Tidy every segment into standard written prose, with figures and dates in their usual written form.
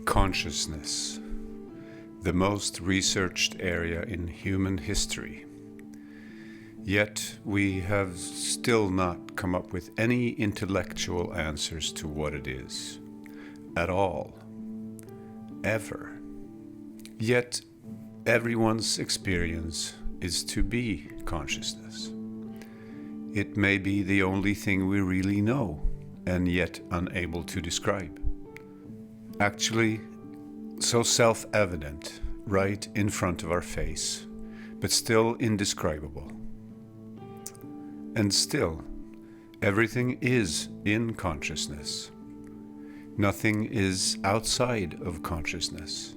Consciousness, the most researched area in human history. Yet we have still not come up with any intellectual answers to what it is, at all, ever. Yet everyone's experience is to be consciousness. It may be the only thing we really know, and yet unable to describe. Actually, so self-evident, right in front of our face, but still indescribable. And still, everything is in consciousness. Nothing is outside of consciousness.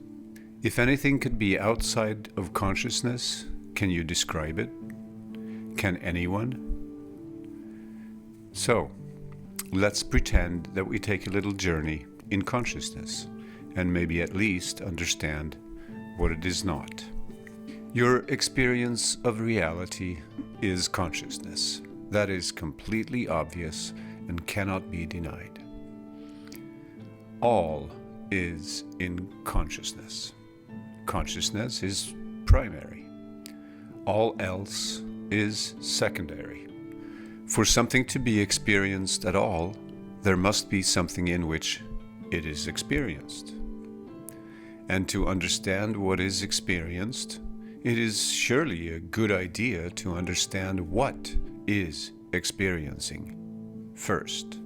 If anything could be outside of consciousness, can you describe it? Can anyone? So, let's pretend that we take a little journey in consciousness, and maybe at least understand what it is not. Your experience of reality is consciousness. That is completely obvious and cannot be denied. All is in consciousness. Consciousness is primary. All else is secondary. For something to be experienced at all, there must be something in which it is experienced. And to understand what is experienced, it is surely a good idea to understand what is experiencing first.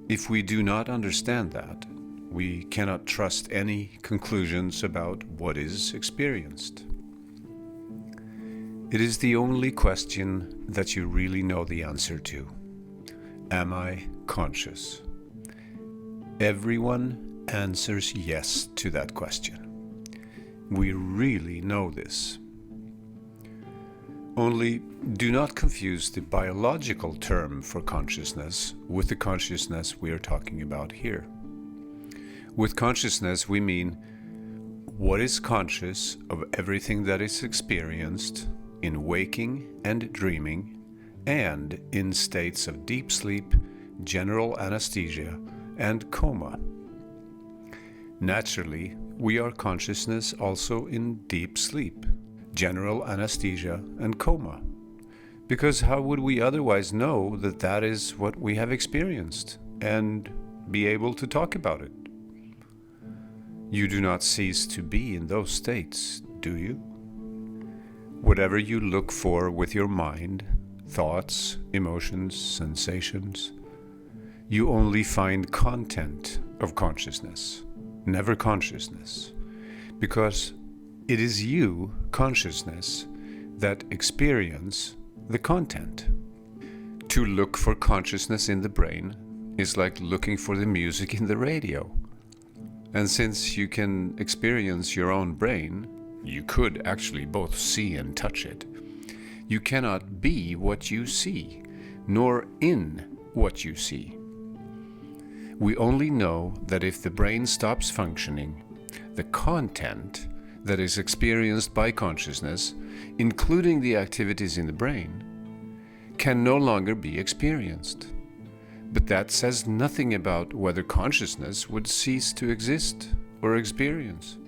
If we do not understand that, we cannot trust any conclusions about what is experienced. It is the only question that you really know the answer to. Am I conscious? Everyone answers yes to that question. We really know this. Only do not confuse the biological term for consciousness with the consciousness we are talking about here. With consciousness we mean what is conscious of everything that is experienced in waking and dreaming and in states of deep sleep, general anesthesia, and coma. Naturally, we are consciousness also in deep sleep, general anesthesia, and coma. Because how would we otherwise know that that is what we have experienced and be able to talk about it? You do not cease to be in those states, do you? Whatever you look for with your mind, thoughts, emotions, sensations, you only find content of consciousness, never consciousness, because it is you, consciousness, that experience the content. To look for consciousness in the brain is like looking for the music in the radio. And since you can experience your own brain, you could actually both see and touch it. You cannot be what you see, nor in what you see. We only know that if the brain stops functioning, the content that is experienced by consciousness, including the activities in the brain, can no longer be experienced. But that says nothing about whether consciousness would cease to exist or experience.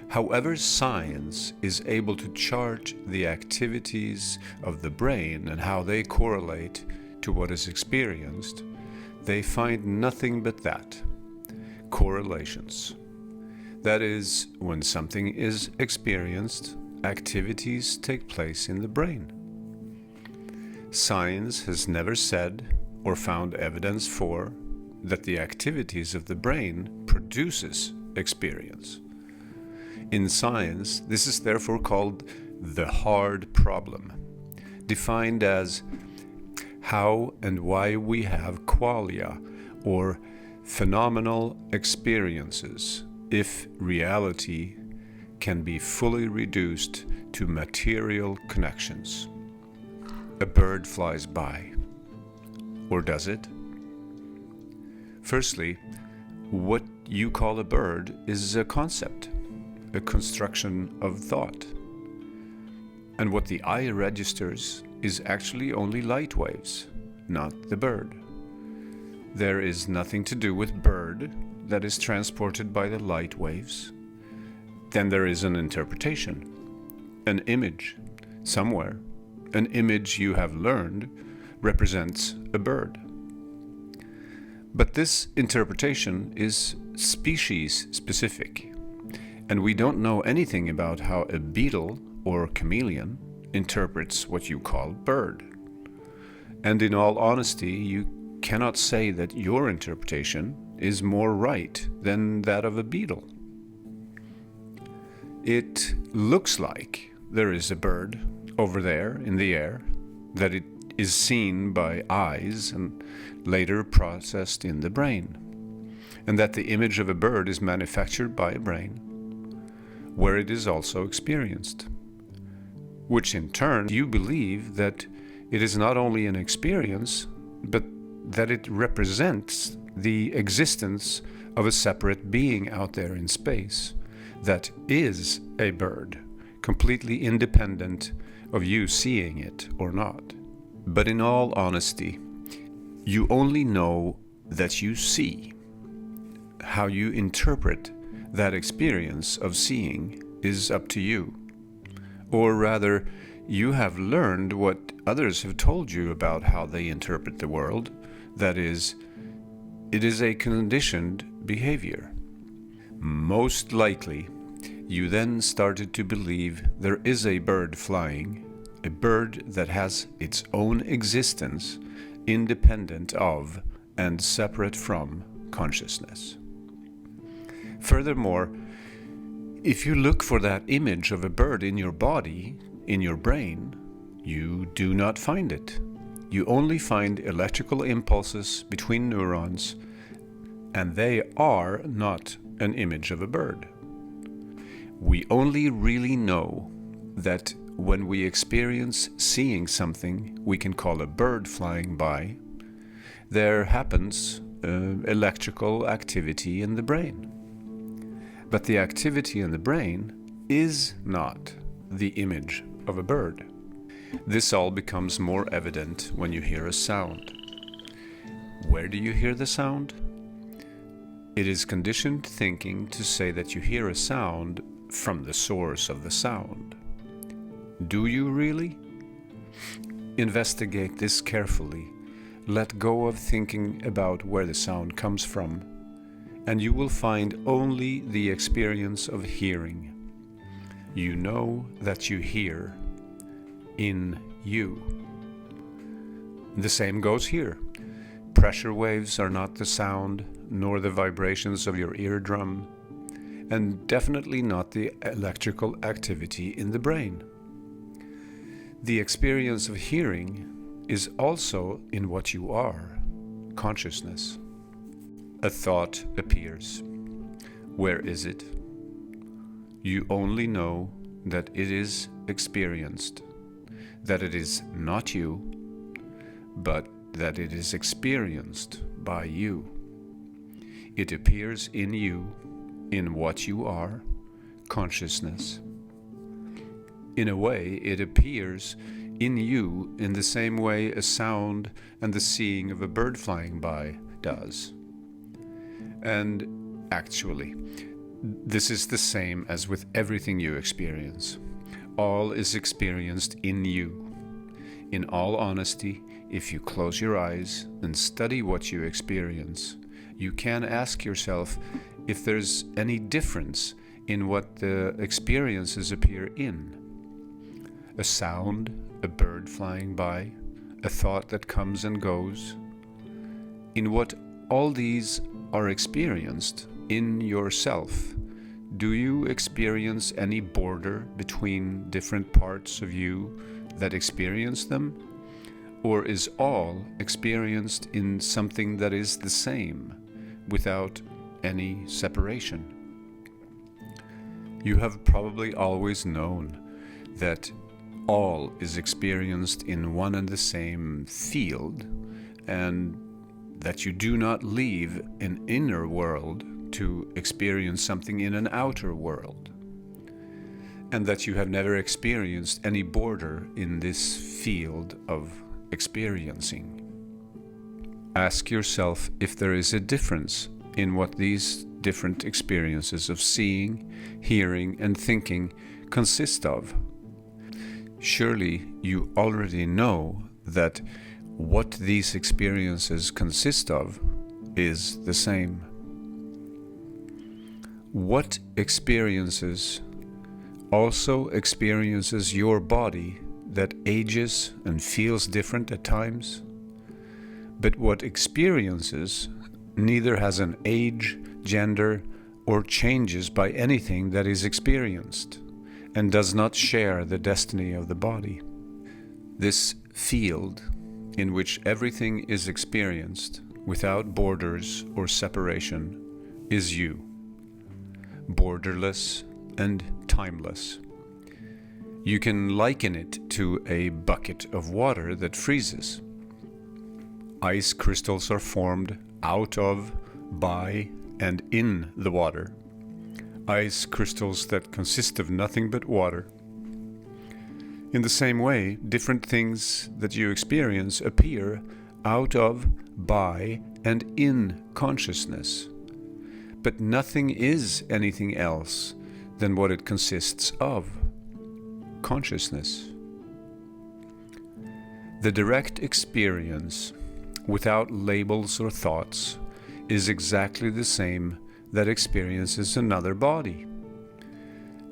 However, science is able to chart the activities of the brain and how they correlate to what is experienced, they find nothing but that, correlations. That is, when something is experienced, activities take place in the brain. Science has never said or found evidence for that the activities of the brain produces experience. In science, this is therefore called the hard problem, defined as how and why we have qualia, or phenomenal experiences, if reality can be fully reduced to material connections. A bird flies by. Or does it? Firstly, what you call a bird is a concept, a construction of thought. And what the eye registers is actually only light waves, not the bird. There is nothing to do with bird that is transported by the light waves. Then there is an interpretation, an image somewhere. An image you have learned represents a bird. But this interpretation is species specific, and we don't know anything about how a beetle or chameleon interprets what you call bird. And in all honesty, you cannot say that your interpretation is more right than that of a beetle. It looks like there is a bird over there in the air, that it is seen by eyes and later processed in the brain, and that the image of a bird is manufactured by a brain, where it is also experienced, which in turn you believe that it is not only an experience, but that it represents the existence of a separate being out there in space that is a bird, completely independent of you seeing it or not. But in all honesty, you only know that you see. How you interpret that experience of seeing is up to you. Or rather, you have learned what others have told you about how they interpret the world. That is, it is a conditioned behavior. Most likely, you then started to believe there is a bird flying, a bird that has its own existence, independent of and separate from consciousness. Furthermore, if you look for that image of a bird in your body, in your brain, you do not find it. You only find electrical impulses between neurons, and they are not an image of a bird. We only really know that when we experience seeing something we can call a bird flying by, there happens electrical activity in the brain. But the activity in the brain is not the image of a bird. This all becomes more evident when you hear a sound. Where do you hear the sound? It is conditioned thinking to say that you hear a sound from the source of the sound. Do you really? Investigate this carefully. Let go of thinking about where the sound comes from, and you will find only the experience of hearing. You know that you hear in you. The same goes here. Pressure waves are not the sound, nor the vibrations of your eardrum, and definitely not the electrical activity in the brain. The experience of hearing is also in what you are, consciousness. A thought appears. Where is it? You only know that it is experienced, that it is not you, but that it is experienced by you. It appears in you, in what you are, consciousness. In a way, it appears in you in the same way a sound and the seeing of a bird flying by does. And actually, this is the same as with everything you experience. All is experienced in you. In all honesty, if you close your eyes and study what you experience, you can ask yourself if there's any difference in what the experiences appear in. A sound, a bird flying by, a thought that comes and goes. In what all these are experienced in yourself, do you experience any border between different parts of you that experience them? Or is all experienced in something that is the same, without any separation? You have probably always known that all is experienced in one and the same field, and that you do not leave an inner world to experience something in an outer world. and that you have never experienced any border in this field of experiencing. Ask yourself if there is a difference in what these different experiences of seeing, hearing, and thinking consist of. Surely you already know that what these experiences consist of is the same. What experiences also experiences your body that ages and feels different at times? But what experiences neither has an age, gender, or changes by anything that is experienced, and does not share the destiny of the body. This field in which everything is experienced without borders or separation is you, borderless and timeless. You can liken it to a bucket of water that freezes. Ice crystals are formed out of, by, and in the water. Ice crystals that consist of nothing but water. In the same way, different things that you experience appear out of, by, and in consciousness. But nothing is anything else than what it consists of, consciousness. The direct experience, without labels or thoughts, is exactly the same that experiences another body,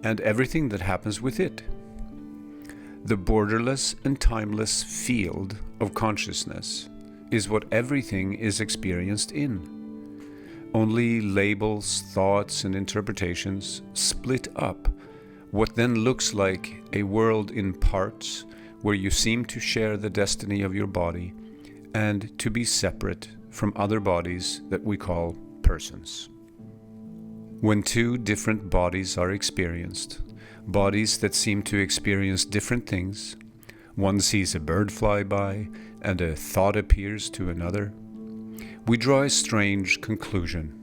and everything that happens with it. The borderless and timeless field of consciousness is what everything is experienced in. Only labels, thoughts, and interpretations split up what then looks like a world in parts where you seem to share the destiny of your body and to be separate from other bodies that we call persons. When two different bodies are experienced, bodies that seem to experience different things, one sees a bird fly by and a thought appears to another, we draw a strange conclusion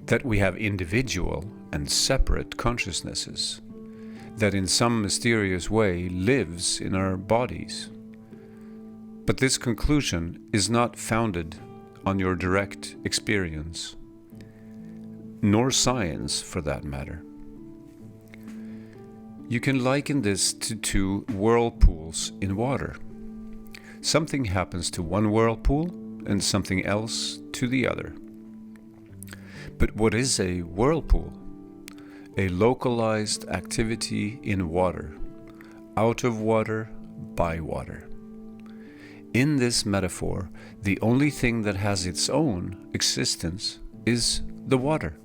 that we have individual and separate consciousnesses that in some mysterious way lives in our bodies. But this conclusion is not founded on your direct experience, nor science for that matter. You can liken this to two whirlpools in water. Something happens to one whirlpool and something else to the other. But what is a whirlpool? A localized activity in water, out of water, by water. In this metaphor, the only thing that has its own existence is the water.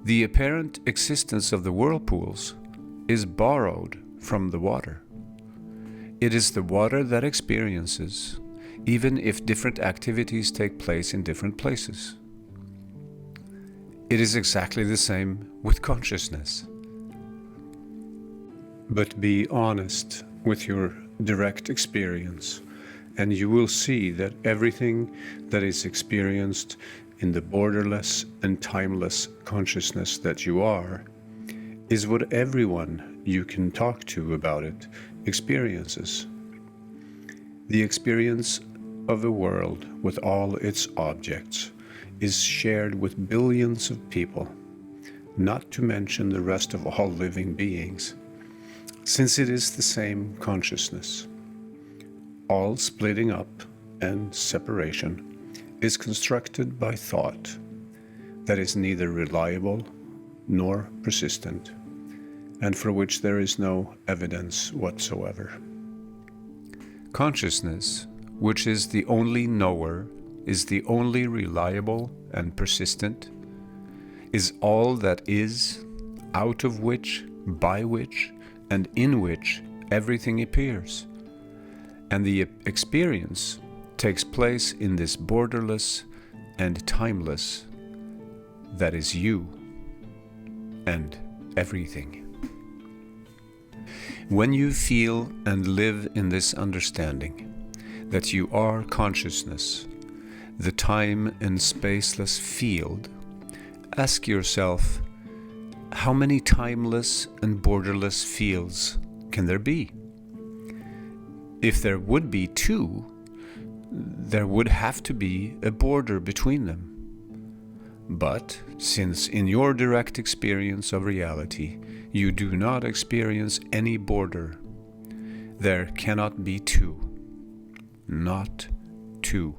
The apparent existence of the whirlpools is borrowed from the water. It is the water that experiences, even if different activities take place in different places. It is exactly the same with consciousness. But be honest with your direct experience, and you will see that everything that is experienced in the borderless and timeless consciousness that you are is what everyone you can talk to about it experiences. The experience of a world with all its objects is shared with billions of people, not to mention the rest of all living beings, since it is the same consciousness. All splitting up and separation is constructed by thought that is neither reliable nor persistent, and for which there is no evidence whatsoever. Consciousness, which is the only knower, is the only reliable and persistent, is all that is, out of which, by which, and in which everything appears. And the experience takes place in this borderless and timeless that is you and everything. When you feel and live in this understanding that you are consciousness, the time and spaceless field, ask yourself, how many timeless and borderless fields can there be? If there would be two, there would have to be a border between them. But since in your direct experience of reality you do not experience any border, there cannot be two. Not two.